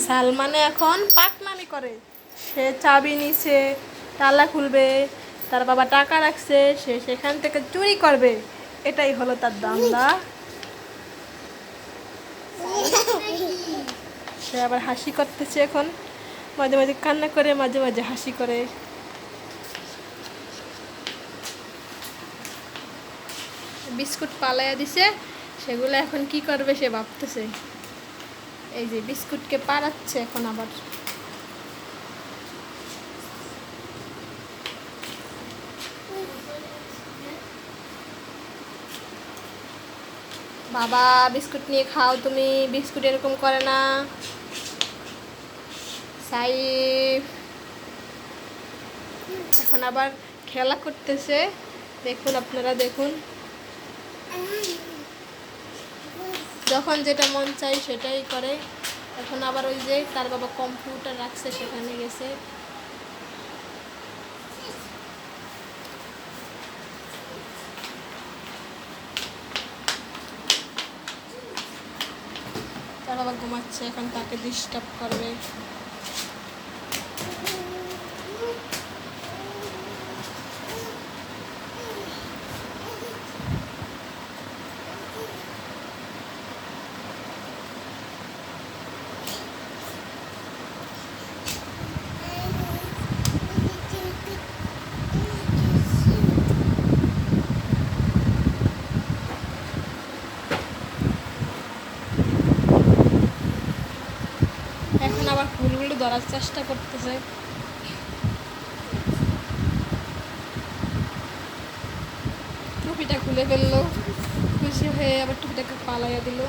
সালমানে এখন পাকনামি করে। সে চাবি নিছে, তালা খুলবে, তার বাবা টাকা রাখছে, সে সেখান থেকে চুরি করবে। এটাই হলো তার দান্দা। সে আবার হাসি করতেছে এখন, মাঝে মাঝে কান্না করে, মাঝে মাঝে হাসি করে। বিস্কুট পালাইয়া দিছে, সেগুলো এখন কি করবে সে ভাবতেছে। এই যে বিস্কুটকে পাড়াচ্ছে এখন আবার। বাবা বিস্কুট নিয়ে খাও তুমি, বিস্কুট এরকম করে না। সাইফ এখন আবার খেলা করতেছে, দেখুন আপনারা দেখুন। যখন যেটা মন চাই সেটাই করে। এখন আবার ওই যে তার বাবা কম্পিউটার রাখছে সেখানে গেছে। তার বাবা ঘুমাচ্ছে, এখন তাকে ডিস্টার্ব করবে। এখন আবার ফুলগুলো ধরার চেষ্টা করতেছে। টুপিটা খুলে ফেললো, খুশি হয়ে আবার টুপিটাকে পালাইয়া দিল।